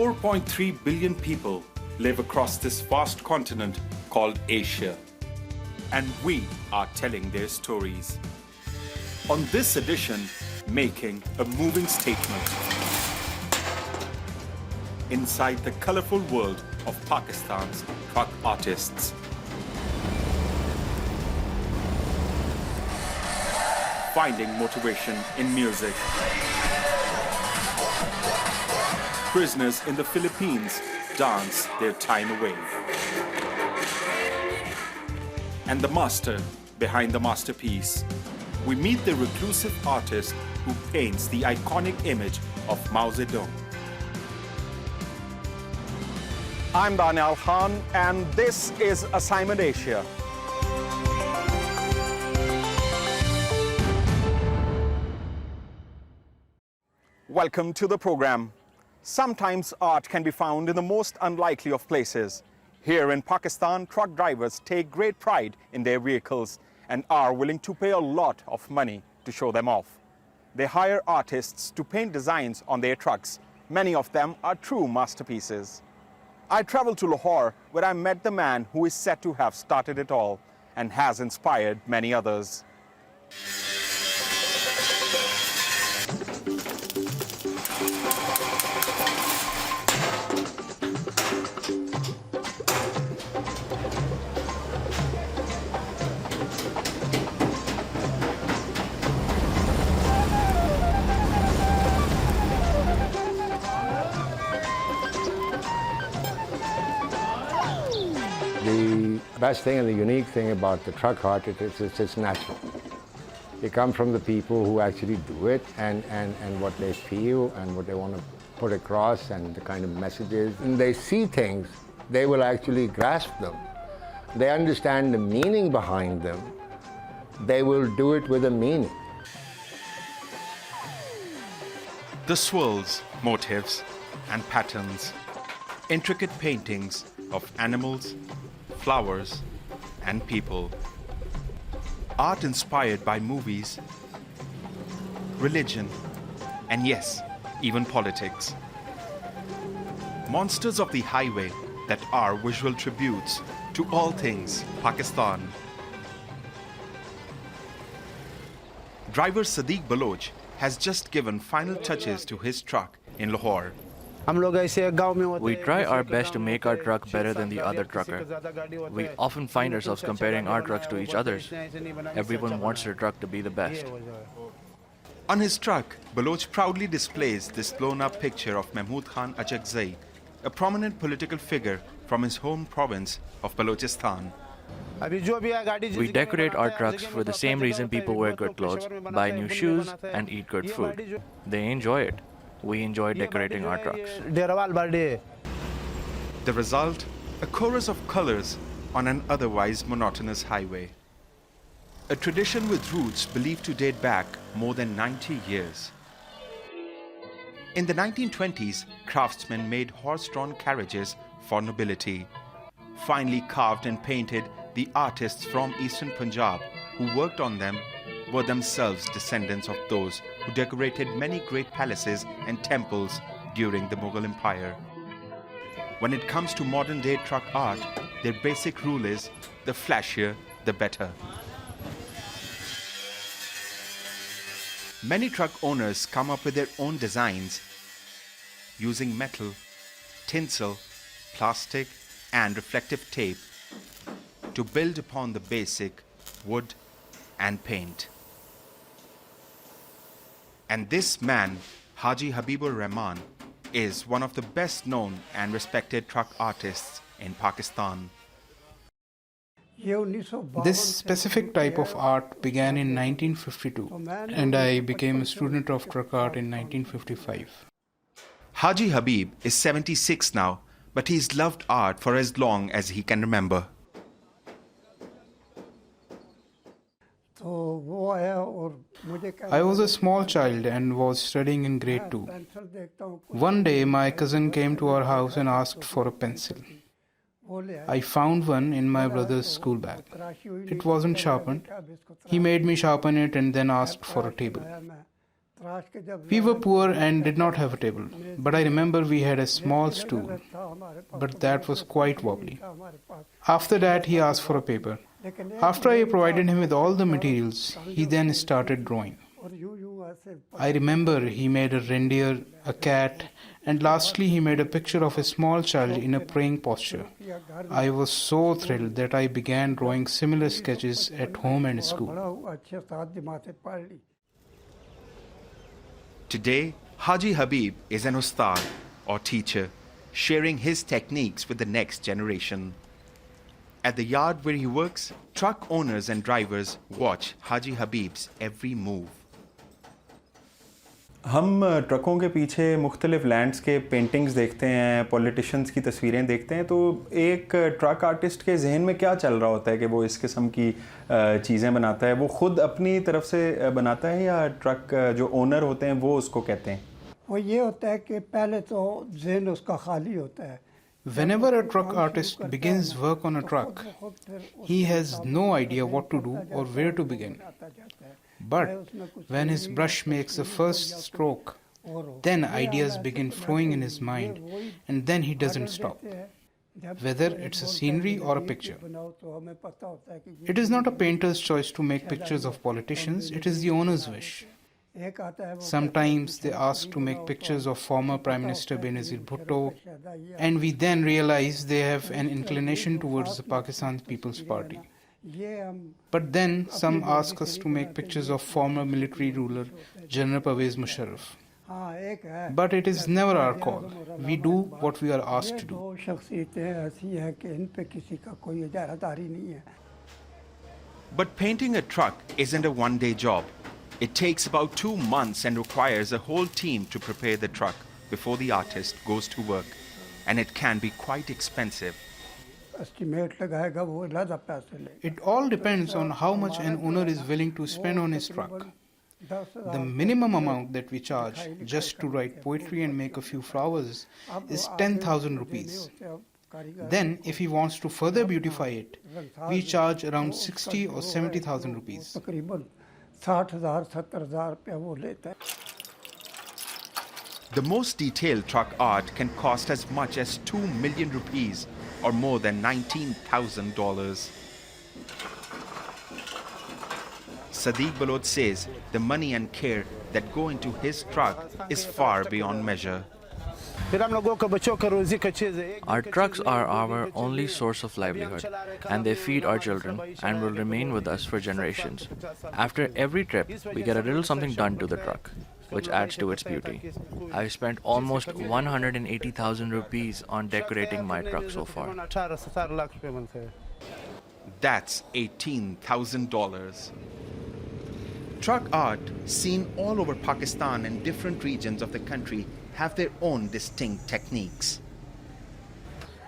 4.3 billion people live across this vast continent called Asia. And we are telling their stories. On this edition, making a moving statement. Inside the colorful world of Pakistan's truck artists. Finding motivation in music. Prisoners in the Philippines dance their time away. And the master behind the masterpiece. We meet the reclusive artist who paints the iconic image of Mao Zedong. I'm Daniel Khan, and this is Assignment Asia. Welcome to the program. Sometimes art can be found in the most unlikely of places. Here in Pakistan, truck drivers take great pride in their vehicles and are willing to pay a lot of money to show them off. They hire artists to paint designs on their trucks. Many of them are true masterpieces. I traveled to Lahore, where I met the man who is said to have started it all and has inspired many others. The best thing and the unique thing about the truck art is it's natural. They come from the people who actually do it and what they feel and what they want to put across and the kind of messages. And they see things, they will actually grasp them. They understand the meaning behind them. They will do it with a meaning. The swirls, motifs, and patterns. Intricate paintings of animals, flowers, and people. Art inspired by movies, religion, and yes, even politics. Monsters of the highway that are visual tributes to all things Pakistan. Driver Sadiq Baloch has just given final touches to his truck in Lahore. We try our best to make our truck better than the other trucker. We often find ourselves comparing our trucks to each other's. Everyone wants their truck to be the best. On his truck, Baloch proudly displays this blown-up picture of Mahmud Khan Achakzai, a prominent political figure from his home province of Balochistan. We decorate our trucks for the same reason people wear good clothes, buy new shoes, and eat good food. They enjoy it. We enjoy decorating our trucks. The result, a chorus of colors on an otherwise monotonous highway. A tradition with roots believed to date back more than 90 years. In the 1920s, craftsmen made horse-drawn carriages for nobility. Finely carved and painted, the artists from eastern Punjab who worked on them were themselves descendants of those who decorated many great palaces and temples during the Mughal Empire. When it comes to modern-day truck art, their basic rule is the flashier, the better. Many truck owners come up with their own designs using metal, tinsel, plastic, and reflective tape to build upon the basic wood and paint. And this man, Haji Habibur Rahman, is one of the best known and respected truck artists in Pakistan. This specific type of art began in 1952 and I became a student of truck art in 1955. Haji Habib is 76 now, but he's loved art for as long as he can remember. I was a small child and was studying in grade 2. One day my cousin came to our house and asked for a pencil. I found one in my brother's school bag. It wasn't sharpened. He made me sharpen it and then asked for a table. We were poor and did not have a table, but I remember we had a small stool, but that was quite wobbly. After that, he asked for a paper. After I provided him with all the materials, he then started drawing. I remember he made a reindeer, a cat, and lastly he made a picture of a small child in a praying posture. I was so thrilled that I began drawing similar sketches at home and school. Today, Haji Habib is an ustad or teacher, sharing his techniques with the next generation. At the yard where he works, truck owners and drivers watch Haji Habib's every move. हम ट्रकों के पीछे मुख्तलिफ lands के paintings देखते हैं, politicians की तस्वीरें देखते हैं, तो एक ट्रक आर्टिस्ट के जहन में क्या चल रहा होता है कि वो इस किस्म की चीज़ें बनाता है? वो खुद अपनी तरफ से बनाता है या ट्रक जो ओनर होते हैं वो उसको कहते हैं? वो ये होता है कि पहले तो जहन उसका खाली होता है. Whenever a truck artist begins work on a truck, he has no idea what to do or where to begin. But when his brush makes the first stroke, then ideas begin flowing in his mind, and then he doesn't stop. Whether it's a scenery or a picture. It is not a painter's choice to make pictures of politicians, it is the owner's wish. Sometimes they ask to make pictures of former Prime Minister Benazir Bhutto, and we then realize they have an inclination towards the Pakistan People's Party. But then some ask us to make pictures of former military ruler General Pervez Musharraf. But it is never our call. We do what we are asked to do. But painting a truck isn't a one-day job. It takes about 2 months and requires a whole team to prepare the truck before the artist goes to work. And it can be quite expensive. It all depends on how much an owner is willing to spend on his truck. The minimum amount that we charge just to write poetry and make a few flowers is 10,000 rupees. Then, if he wants to further beautify it, we charge around 60 or 70,000 rupees. The most detailed truck art can cost as much as 2 million rupees or more than $19,000. Sadiq Balod says the money and care that go into his truck is far beyond measure. Our trucks are our only source of livelihood, and they feed our children and will remain with us for generations. After every trip, we get a little something done to the truck, which adds to its beauty. I've spent almost 180,000 rupees on decorating my truck so far. That's $18,000. Truck art, seen all over Pakistan and different regions of the country, have their own distinct techniques.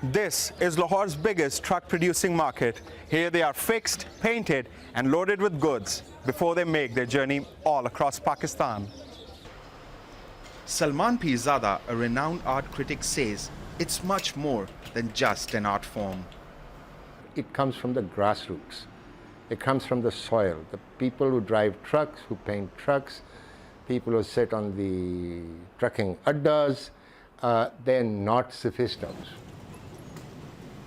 This is Lahore's biggest truck producing market. Here they are fixed, painted and loaded with goods before they make their journey all across Pakistan. Salman Pirzada, a renowned art critic, says it's much more than just an art form. It comes from the grassroots. It comes from the soil. The people who drive trucks, who paint trucks, people who sit on the trucking addas, they're not sophisticated.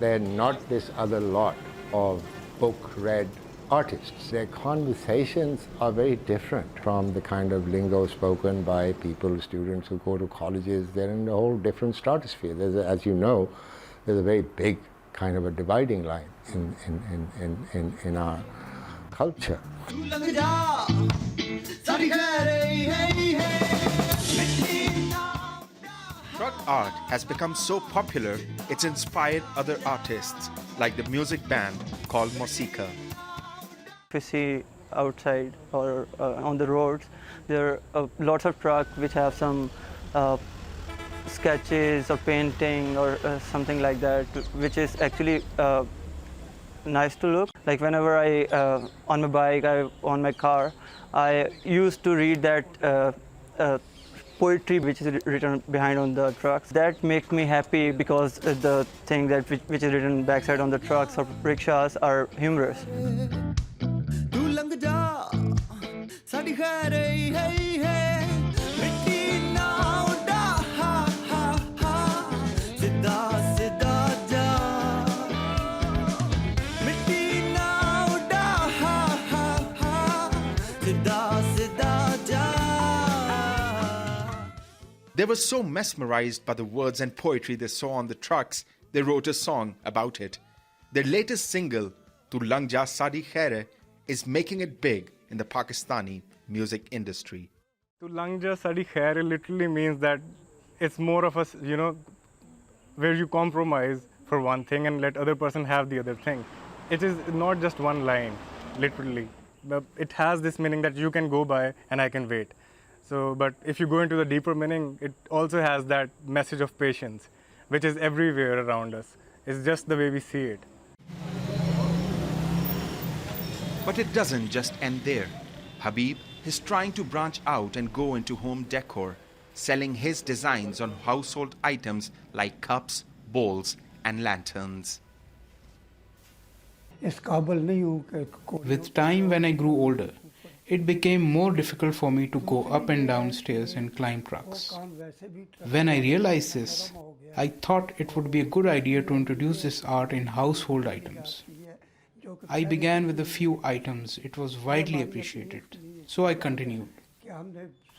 They're not this other lot of book-read artists. Their conversations are very different from the kind of lingo spoken by people, students who go to colleges. They're in a whole different stratosphere. As you know, there's a very big kind of a dividing line in our culture. Truck art has become so popular, it's inspired other artists, like the music band called Mosika. If you see outside or on the roads, there are lots of trucks which have some sketches or painting or something like that, which is actually nice to look. Like whenever I, on my bike, on my car, I used to read that poetry which is written behind on the trucks. That makes me happy because the thing that which is written backside on the trucks or rickshaws are humorous. तू लंघ जा साडी खैर hey hey They were so mesmerized by the words and poetry they saw on the trucks, they wrote a song about it. Their latest single, Tu Lang Ja Sadi Khaire, is making it big in the Pakistani music industry. To Lang Ja Sadi Khair literally means that it's more of a, where you compromise for one thing and let other person have the other thing. It is not just one line, literally. But it has this meaning that you can go by and I can wait. So, but if you go into the deeper meaning, it also has that message of patience, which is everywhere around us. It's just the way we see it. But it doesn't just end there. Habib is trying to branch out and go into home decor, selling his designs on household items like cups, bowls, and lanterns. With time, when I grew older, it became more difficult for me to go up and down stairs and climb trucks. When I realized this, I thought it would be a good idea to introduce this art in household items. I began with a few items. It was widely appreciated, so I continued.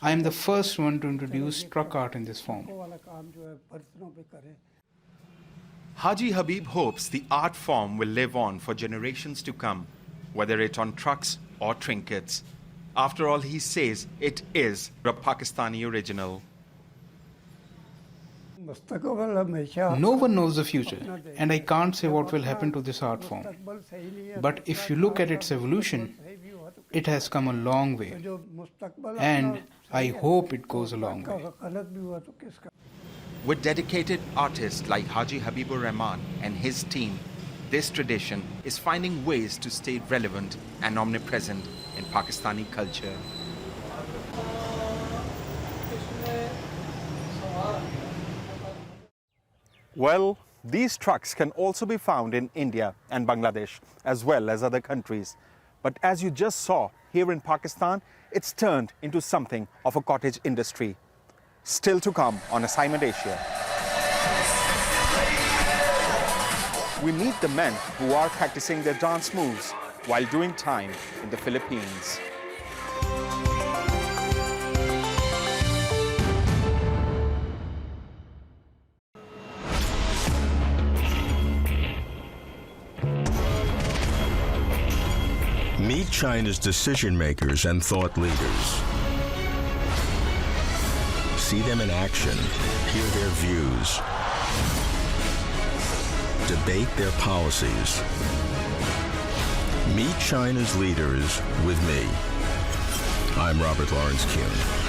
I am the first one to introduce truck art in this form. Haji Habib hopes the art form will live on for generations to come, whether it's on trucks or trinkets. After all, he says it is a Pakistani original. No one knows the future, and I can't say what will happen to this art form. But if you look at its evolution, it has come a long way, and I hope it goes a long way. With dedicated artists like Haji Habibur Rahman and his team, this tradition is finding ways to stay relevant and omnipresent in Pakistani culture. Well, these trucks can also be found in India and Bangladesh, as well as other countries. But as you just saw, here in Pakistan, it's turned into something of a cottage industry. Still to come on Assignment Asia. We meet the men who are practicing their dance moves while doing time in the Philippines. Meet China's decision makers and thought leaders. See them in action, hear their views, debate their policies. Meet China's leaders with me. I'm Robert Lawrence Kuhn.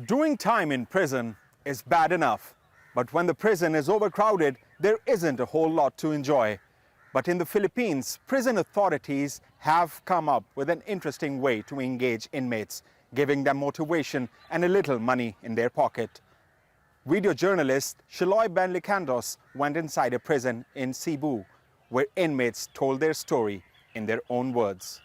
Doing time in prison is bad enough, but when the prison is overcrowded, there isn't a whole lot to enjoy. But in the Philippines, prison authorities have come up with an interesting way to engage inmates, giving them motivation and a little money in their pocket. Video journalist Shiloy Ben Licandos went inside a prison in Cebu, where inmates told their story in their own words.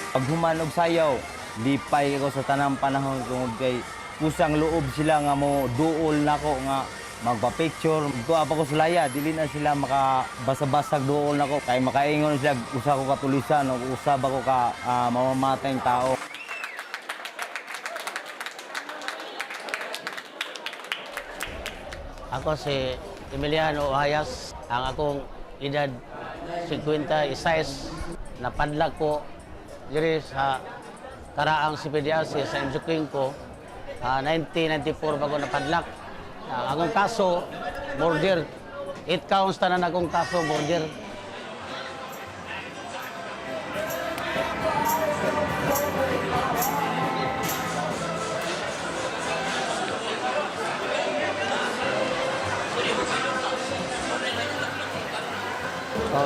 Pag human og sayaw, lipay ako sa tanang panahon tungod kay kusang loob sila nga mo duol nako nga magpa-picture. Tuwa pa ko sa laya, dili na sila makabasa-basag duol nako kay makaingon sila usa ko katulisan o usab ako ka mamamatayng tao. Ako si Emiliano Hayas, ang akong edad 56, napadlag ko diri sa karaang CPDRC sa Injuking ko. 1994 bago napadlak. Akong kaso, murder. 8 counts tanan akong kaso, murder. So,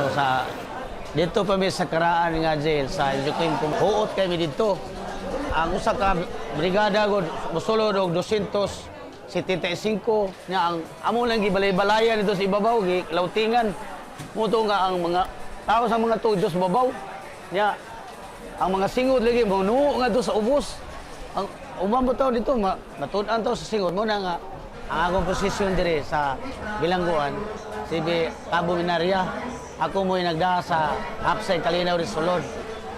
dito pa mi sa karaan nga jail sa Injuking ko. Huot kami dito. Ang usa ka brigada gud mosulod og 275 nya ang amo lang gibalay-balayan dito sa ibabaw gi lautingan. Muto nga ang mga tao sa mga tuyo sa babaw nya ang mga singod lagi mo nuo nga do sa ubos. Ang ubang tawo dito matun-an tawo sa singod mo na nga ang akong posisyon dire sa bilangguan si Cabo Minarya. Ako mo'y nagdaha sa upside Kalinaw rin sulod.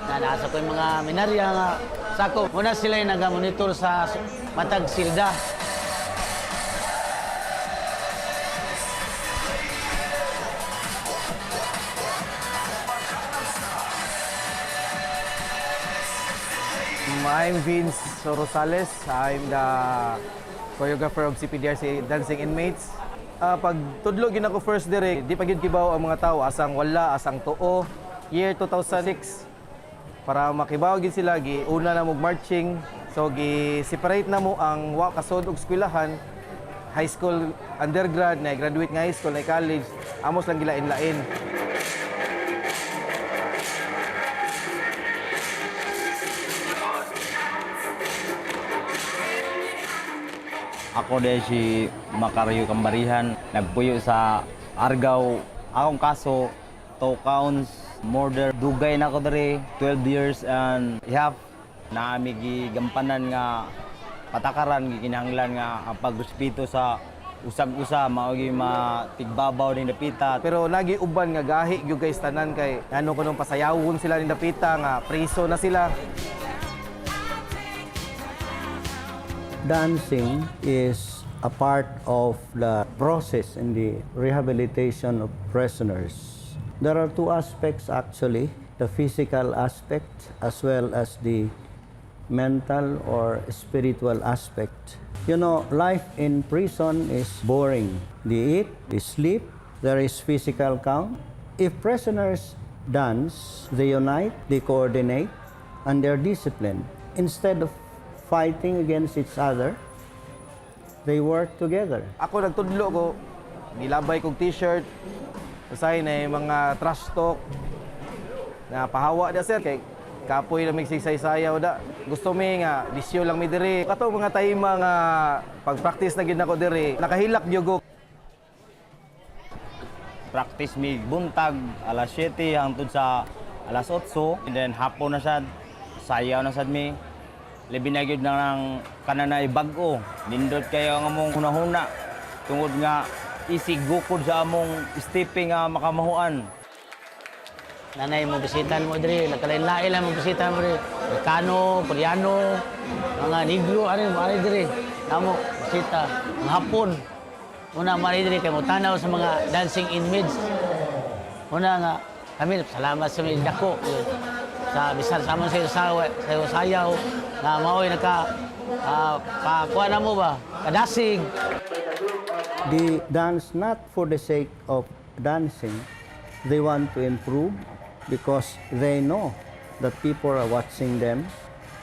Na nasa ko yung mga minarya nga sako. Muna sila yung nag-monitor sa matag silda. I'm Vince Rosales. I'm the choreographer of CPDRC Dancing Inmates. Pag tudlo gid ako first dire, di pa gyud kibaw ang mga tao asang wala, asang tuo. Year 2006 para makibaw gid sila una na mo marching. So gi-separate na mo ang wa kasod og eskwelahan, high school, undergrad, na graduate nga high school, na college, amos lang gilain-lain. Ako din si Macario Kambarihan, nagpuyo sa Argao. Akong kaso, 2 counts, murder. Dugay na ako dari, 12 years and half. Naami gigampanan nga patakaran, gikinahanglan nga ang pagrespeto sa usag-usa, maogi matigbabaw ning dapita. Pero lagi uban nga gahi gyud guys tanan kay ano kunong pasayawon sila ning dapita nga preso na sila. Dancing is a part of the process in the rehabilitation of prisoners. There are 2 aspects actually, the physical aspect as well as the mental or spiritual aspect. You know, life in prison is boring. They eat, they sleep, there is physical count. If prisoners dance, they unite, they coordinate, and they're disciplined. Instead of fighting against each other, they work together. Ako nagtudlo ko, gilabay kong t-shirt, usahay na yung mga trash talk, na pahawa na sir, kay kapoy na magsigsay-sayaw da. Gusto mi nga, bisyo lang mi diri. Kato mga tayma nga, pag-practice na gid nako diri, nakahilak gyud. Practice mi buntag, alas 7 hangtod sa alas 8, and then hapon na sad, sayaw na sad mi. Labi na gyud nang kananay bag-o. Nindot kayo nga mong hunahuna tungod nga isigukod sa among stepping nga makamahuan. Nanay mo bisitan mo diri, nagkalain-lain lang mo bisitan mo diri. Mekano, Koreano, mga Negro, ano diri. Namo bisita ang hapon. Una mari diri kay mo tanaw sa mga dancing inmates. Una nga kami salamat sa mga dako. Sa bisan sa among sayaw na maoy pakuha na mo ba kadasig. They dance not for the sake of dancing. They want to improve because they know that people are watching them.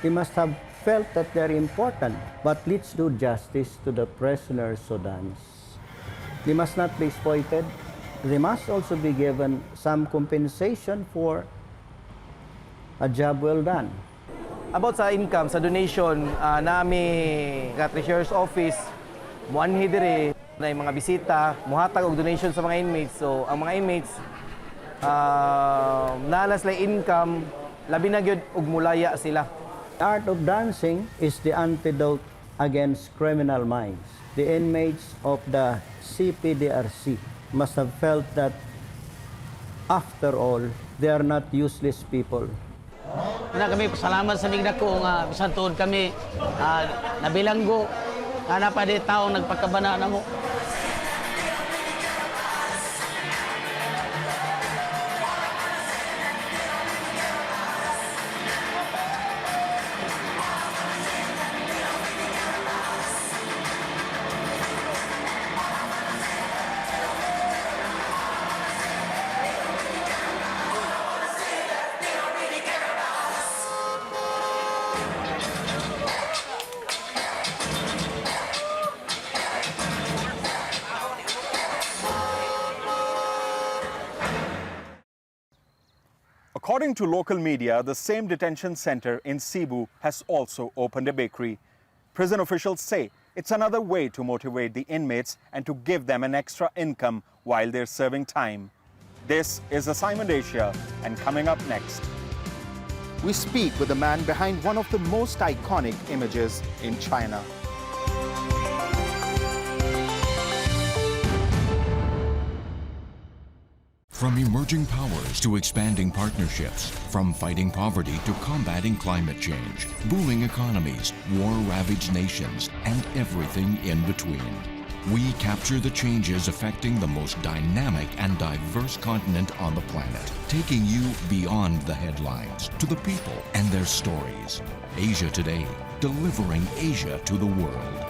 They must have felt that they're important. But let's do justice to the prisoners who dance. They must not be exploited. They must also be given some compensation for a job well done. About sa income, sa donation, nami ka Treasurer's Office, muanhi diri na yung mga bisita, muhatag og donation sa mga inmates. So, ang mga inmates, nalas lang income, labi na gyud ug mulaya sila. The art of dancing is the antidote against criminal minds. The inmates of the CPDRC must have felt that, after all, they are not useless people. Na kami salamat sa migda ko nga bisan tuod kami nabilanggo ana pa di taong nagpakabana namo. According to local media, the same detention center in Cebu has also opened a bakery. Prison officials say it's another way to motivate the inmates and to give them an extra income while they're serving time. This is Assignment Asia, and coming up next, we speak with the man behind one of the most iconic images in China. From emerging powers to expanding partnerships, from fighting poverty to combating climate change, booming economies, war-ravaged nations, and everything in between. We capture the changes affecting the most dynamic and diverse continent on the planet, taking you beyond the headlines to the people and their stories. Asia Today, delivering Asia to the world.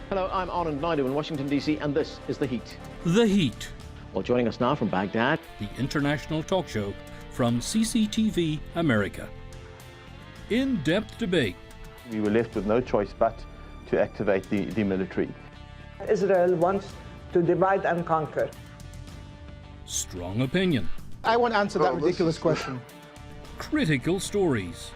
Hello, I'm Anand Naidu in Washington, D.C., and this is The Heat. The Heat. Well, joining us now from Baghdad, the international talk show from CCTV America. In-depth debate. We were left with no choice but to activate the military. Israel wants to divide and conquer. Strong opinion. I won't answer that ridiculous question. Critical stories.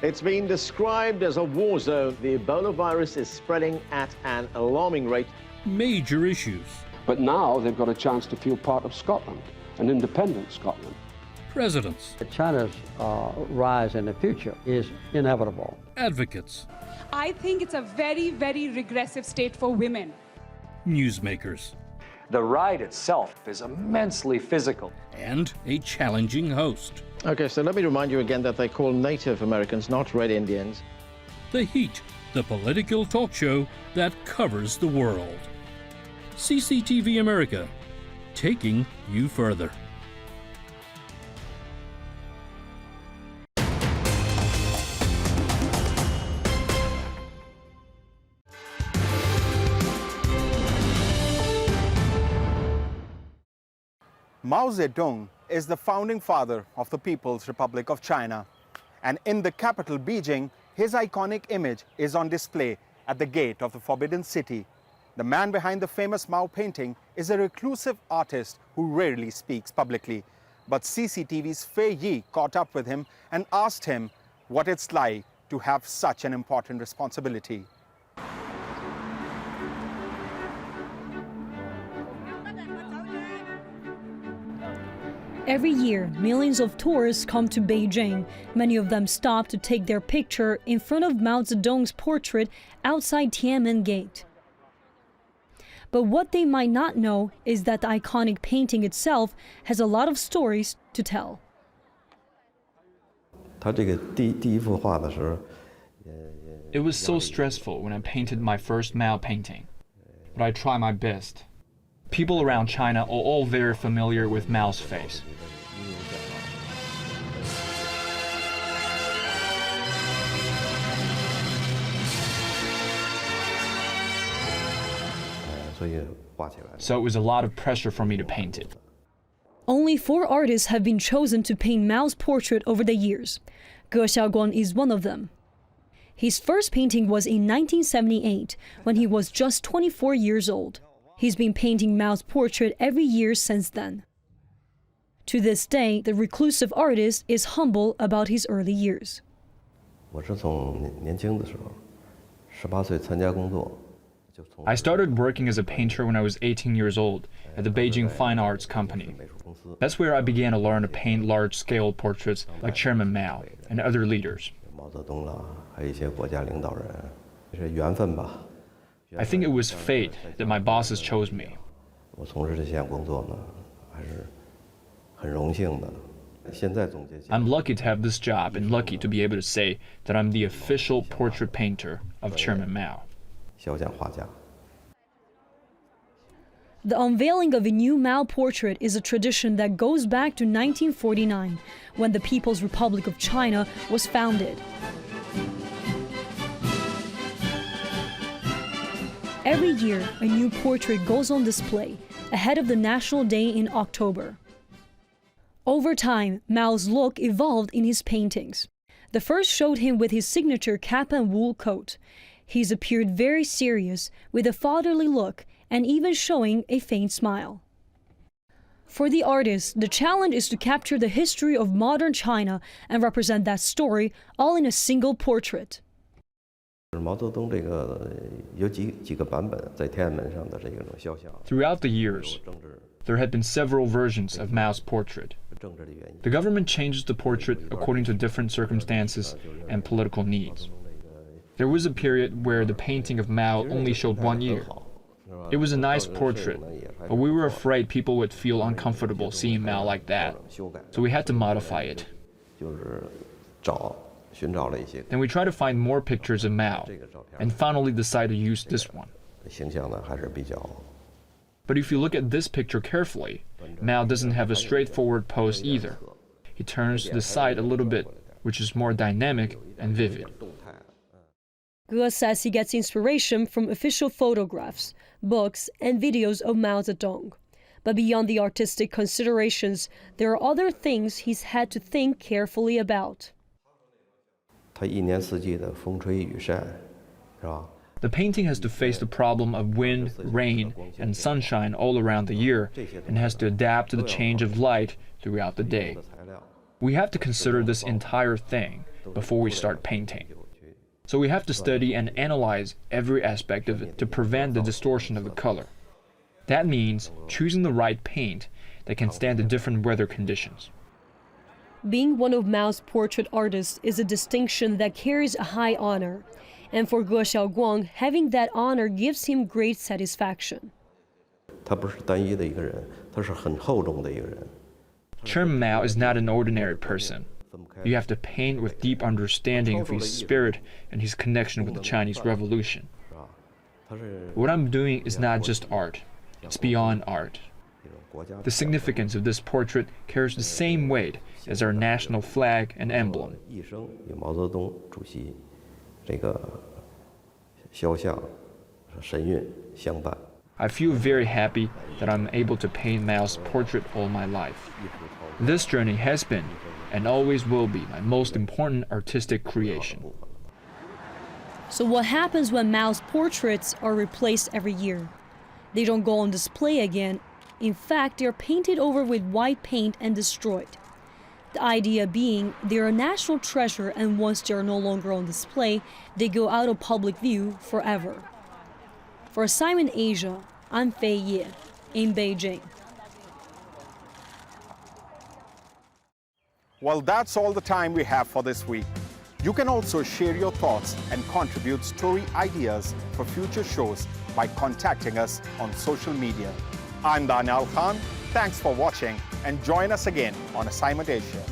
It's been described as a war zone. The Ebola virus is spreading at an alarming rate. Major issues. But now they've got a chance to feel part of Scotland, an independent Scotland. Presidents. China's rise in the future is inevitable. Advocates. I think it's a very, very regressive state for women. Newsmakers. The ride itself is immensely physical. And a challenging host. Okay, so let me remind you again that they call Native Americans, not Red Indians. The Heat, the political talk show that covers the world. CCTV America, taking you further. Mao Zedong is the founding father of the People's Republic of China. And in the capital, Beijing, his iconic image is on display at the gate of the Forbidden City. The man behind the famous Mao painting is a reclusive artist who rarely speaks publicly. But CCTV's Fei Yi caught up with him and asked him what it's like to have such an important responsibility. Every year, millions of tourists come to Beijing. Many of them stop to take their picture in front of Mao Zedong's portrait outside Tiananmen Gate. But what they might not know is that the iconic painting itself has a lot of stories to tell. It was so stressful when I painted my first Mao painting, but I try my best. People around China are all very familiar with Mao's face. So it was a lot of pressure for me to paint it. Only 4 artists have been chosen to paint Mao's portrait over the years. Ge Xiaoguan is one of them. His first painting was in 1978, when he was just 24 years old. He's been painting Mao's portrait every year since then. To this day, the reclusive artist is humble about his early years. I started working as a painter when I was 18 years old at the Beijing Fine Arts Company. That's where I began to learn to paint large-scale portraits like Chairman Mao and other leaders. I think it was fate that my bosses chose me. I'm lucky to have this job and lucky to be able to say that I'm the official portrait painter of Chairman Mao. The unveiling of a new Mao portrait is a tradition that goes back to 1949, when the People's Republic of China was founded. Every year, a new portrait goes on display ahead of the National Day in October. Over time, Mao's look evolved in his paintings. The first showed him with his signature cap and wool coat. He's appeared very serious, with a fatherly look, and even showing a faint smile. For the artist, the challenge is to capture the history of modern China and represent that story all in a single portrait. Throughout the years, there had been several versions of Mao's portrait. The government changes the portrait according to different circumstances and political needs. There was a period where the painting of Mao only showed 1 year. It was a nice portrait, but we were afraid people would feel uncomfortable seeing Mao like that, so we had to modify it. Then we tried to find more pictures of Mao, and finally decided to use this one. But if you look at this picture carefully, Mao doesn't have a straightforward pose either. He turns to the side a little bit, which is more dynamic and vivid. Ge says he gets inspiration from official photographs, books, and videos of Mao Zedong. But beyond the artistic considerations, there are other things he's had to think carefully about. The painting has to face the problem of wind, rain, and sunshine all around the year, and has to adapt to the change of light throughout the day. We have to consider this entire thing before we start painting. So we have to study and analyze every aspect of it to prevent the distortion of the color. That means choosing the right paint that can stand the different weather conditions. Being one of Mao's portrait artists is a distinction that carries a high honor. And for Ge Xiaoguang, having that honor gives him great satisfaction. Chairman Mao is not an ordinary person. You have to paint with deep understanding of his spirit and his connection with the Chinese Revolution. What I'm doing is not just art, it's beyond art. The significance of this portrait carries the same weight as our national flag and emblem. I feel very happy that I'm able to paint Mao's portrait all my life. This journey has been and always will be my most important artistic creation. So what happens when Mao's portraits are replaced every year? They don't go on display again. In fact, they're painted over with white paint and destroyed. The idea being they're a national treasure, and once they're no longer on display, they go out of public view forever. For Assignment Asia, I'm Fei Ye in Beijing. Well, that's all the time we have for this week. You can also share your thoughts and contribute story ideas for future shows by contacting us on social media. I'm Daniel Khan. Thanks for watching, and join us again on Assignment Asia.